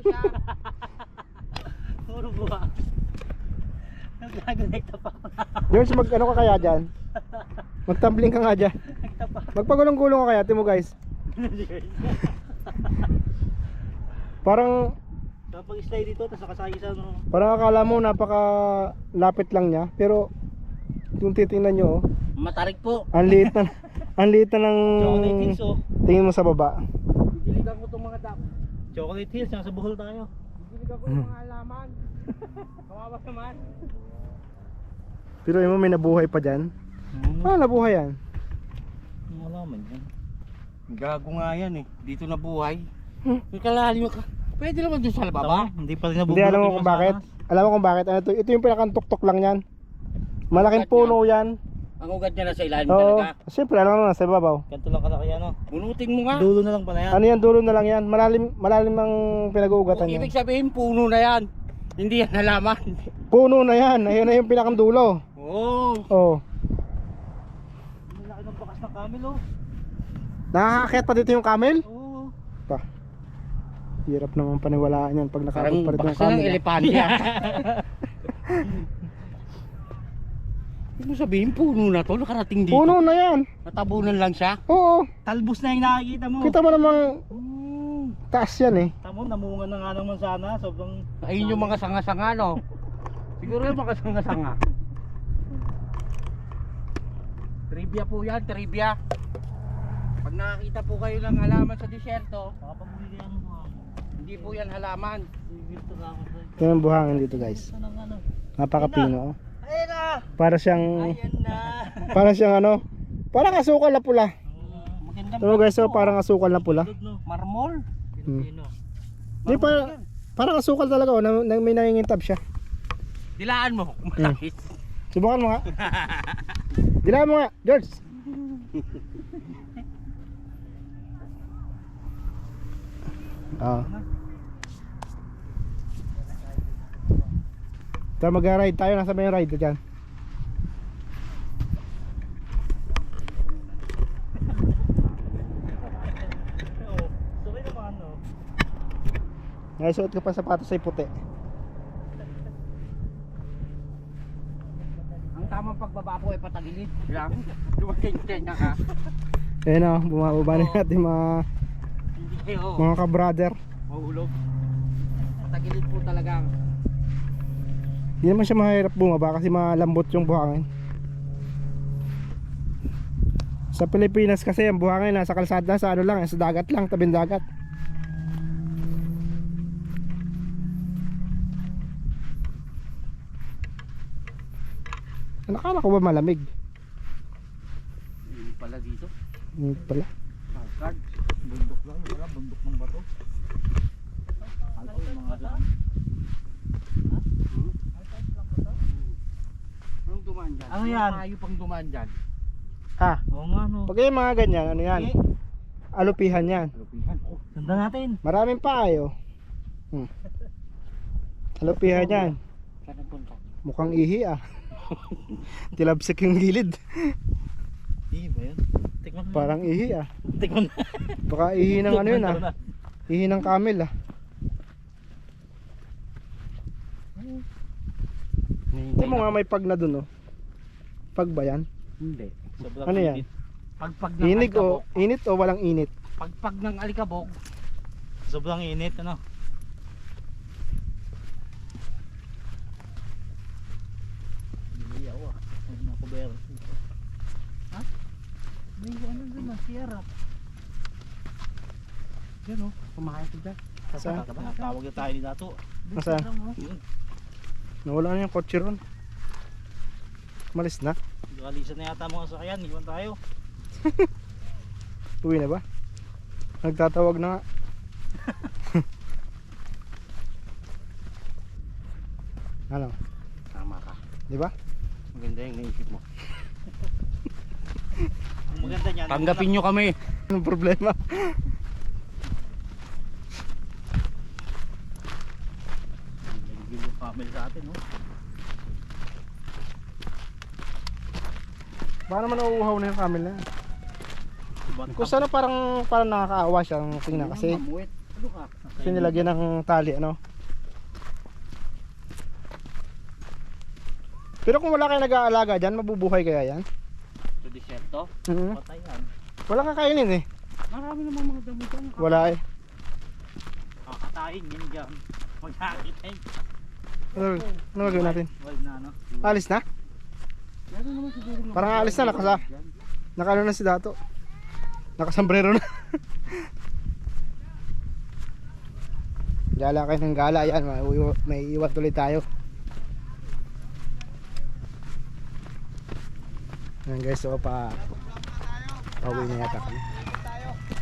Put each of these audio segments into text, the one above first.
siya. Puro buha. Naglagonekta pa ako. George, ano ka kaya dyan? Magtumbling ka nga dyan. Magpagulong-gulong ka kaya, timo guys. Parang Kapag slide dito, tapos nakasagi sa ano. Parang akala mo napakalapit lang niya, pero kung titingnan nyo, Matarik po. ang liit na ng Chocolate Hills oh. tingin mo sa baba. Didiligan ko itong mga dap. Chocolate Hills, nasa Bohol tayo. Didiligan ko yung mga alaman. Kawawa naman. Pero mo may nabuhay pa dyan. Ah, nabuhay yan. Wala man yan. Gago nga yan eh. Dito na buhay. May kalalim ka. Pwede naman doon sa baba. Hindi pa rin Hindi nabubulok alam mo yung kung bakit. mansanas. Alam mo kung bakit. Ano to? Ito yung pinakantuktok lang yan. Malaking puno yan. Ang ugat niya nasa ilalim Oo. talaga. Siyempre, alam mo na sa babaw. Ganito lang kalaki ano. Bunutin mo nga. Dulo na lang pala yan. Ano yan, dulo na lang yan. Malalim ang pinag-uugatan yan. Ibig sabihin puno na yan. Hindi yan halaman. Puno na yan. Ayun na yung pinakandulo. Oo. Oh. Ang laki ng bakas ng camel oh. Nakakakyat pa dito yung camel? Oo. Pa. Hirap naman paniwalaan yan pag Parang nakakot pa dito yung bakas na ng camel. elepante ah. Ibig mo sabihin puno na to. Nakarating dito. Puno na yan. Natabunan lang siya. Oo. Talbos na yung nakikita mo. Kita mo namang taas yan eh. Tamo, namunga na nga ng mansana. Sobrang... Ayun yung mga sanga-sanga no. Siguro yung mga sanga-sanga. Trivia po yan, trivia. Pag nakakita po kayo ng halaman sa disyerto, Nakapagbili yan mo. hindi po yan halaman. Dito ka ako. Ito yung buhangin dito guys. Ano ano? Napakapino. Oh. Ayun na! Para siyang Ayan na! para siyang ano? Parang asukal na pula. Maganda Ito guys, so parang asukal na pula. no? Marmol. Pilipino. Di parang asukal talaga oh, na may nangingintab siya. Dilaan mo. Malakit. Subukan mo nga. Dilaan mo nga, George. Ah. Tara mag-ride tayo, nasa may ride dyan. Oo. Sorry naman no? Naisuot ka pa sapatos ay puti. Ang tamang pagbaba po ay patagilid. Lang. Dumating na ka. Ayun o, bumababa na natin Hindi kayo mga ka-brother. mahulog. Patagilid po talagang. Hindi naman siya mahirap bumaba kasi malambot yung buhangin. Sa Pilipinas kasi ang buhangin nasa kalsada, sa ano lang, sa dagat lang, tabing dagat. Nakala ko ba malamig? Hindi pala dito. Hindi pala. Card. Bundok lang, wala bundok ng bato. Ano yung mga daan? Anong dumaan dyan? Ano yan? Tayo pang dumaan dyan. Ah, Oo nga no. pag yung mga ganyan, ano yan? Alupihan yan. Alupihan. Oh. Ganda natin. Maraming paayo. Alupihan yan. Saan ang punta? Mukhang ihi ah. Tilabsik yung gilid. Hindi ba yun? Tikman mo. Parang ihi ah. Tikman mo. Baka ihi ng ano yun ah. Ihi ng camel ah. Hindi mo nga may pag na dun oh. Pag ba yan? Hindi. Sobrang Ano yan? init. Pagpag ng Inig alikabok. o init o walang init? Pagpag ng alikabok. Sobrang init ano. Hindi ako ah. Huwag na ako bayar. Ha? May ano dun ah, sierra. Yan o. Kumain ka dyan. Saan? Tawag na tayo ni Dato. Nasaan? Yun. Nawala na yung kotse ron. Malis na. Galisan na yata mga sakyan. Iwan tayo. Uwi na ba? Nagtatawag na nga. Ano? Tama ka. Di ba? Maganda yung naisip mo. Ang maganda niyan. Tanggapin nyo kami. Anong problema? Nagigil yung camel sa atin no. Baka naman nauuhaw na yung camel na yan. Diba? Kung sana parang nakakaawa siyang tingnan kasi Mamuwit. Kasi nilagyan ng tali, ano? Pero kung wala kayo nag-aalaga dyan, mabubuhay kaya yan? Sa disyerto? Patay yan. Wala kakainin eh. Marami namang mga damo dyan. Wala eh. Kakatayin yun dyan. Magkakita yun. Ano gagawin natin? Wild na ano. Alis na? Meron naman siguro mga Parang alis na, nakano na si Dato. Nakasombrero na. Gala kayo ng gala, yan, may iwan tuloy tayo. Yan guys, so pauwi na yata kami.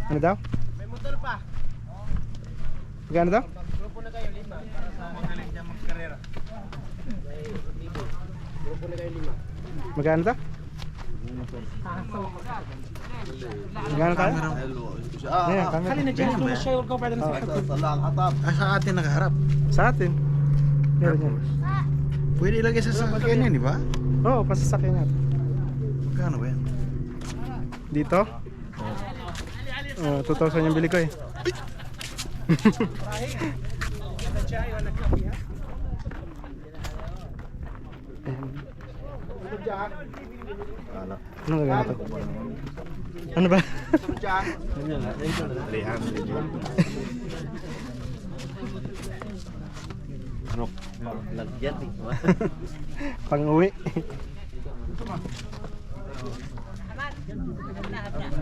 Ano daw? May motor pa. Magkano daw? Grupo na kayo 5 para sa magaling dyan magkarera. Grupo na kayo 5. Magkano daw? Magkano tayo? Ayan, camera. Halina dyan, kung siya yung pwede na sa Sa atin nakaharap. Sa atin. Meron yan. Pwede ilagay sa sasakyan yan, di ba? Oo, pasasakyan natin. Magkano ba yan? Dito? Oh, 2,000 yung bili ko eh. Ano gagawin ito? Ano ba? Ano? Lagyan eh. Pang-uwi.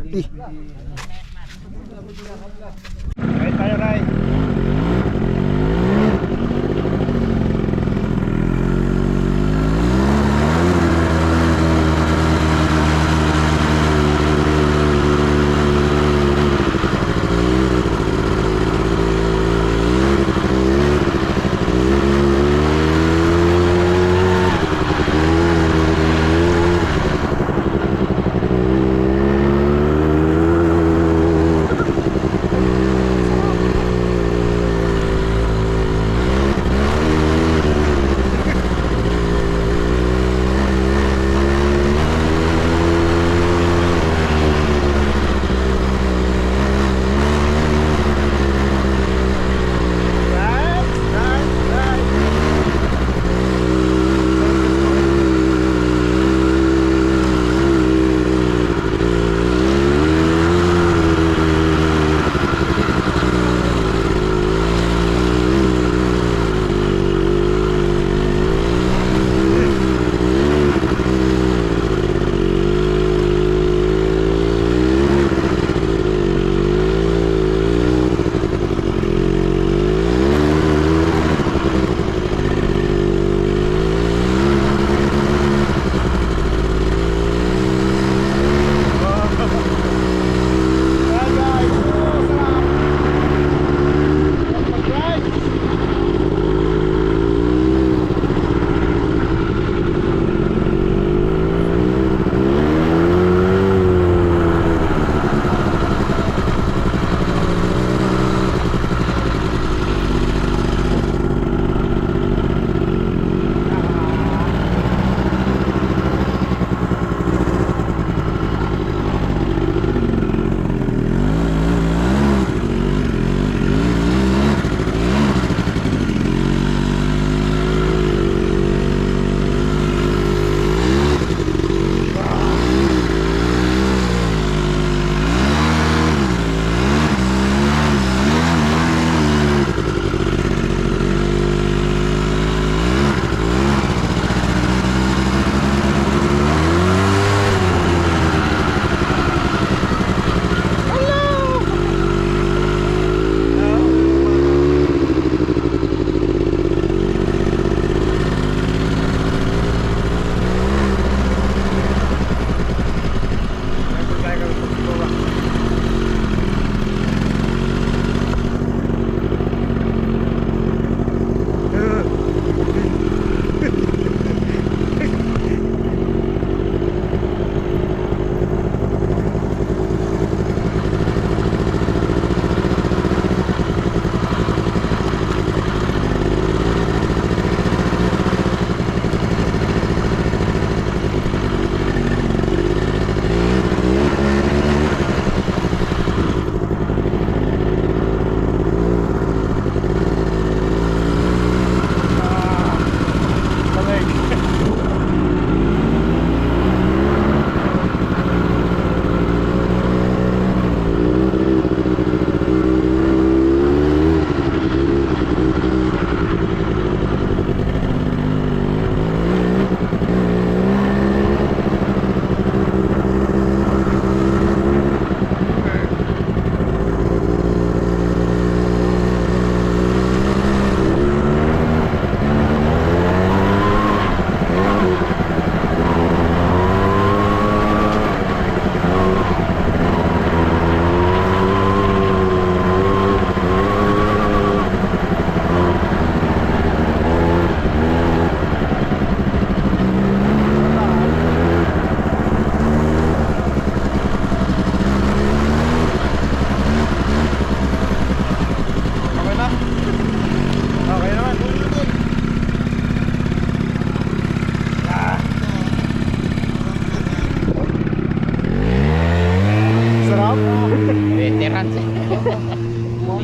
Ih. Right tayo, Ray.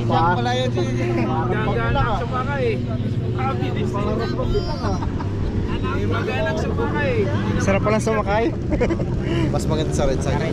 Pa. Wala yun si... Gaganang sumakay. Sarap pala sumakay. Mas maganda sa red side.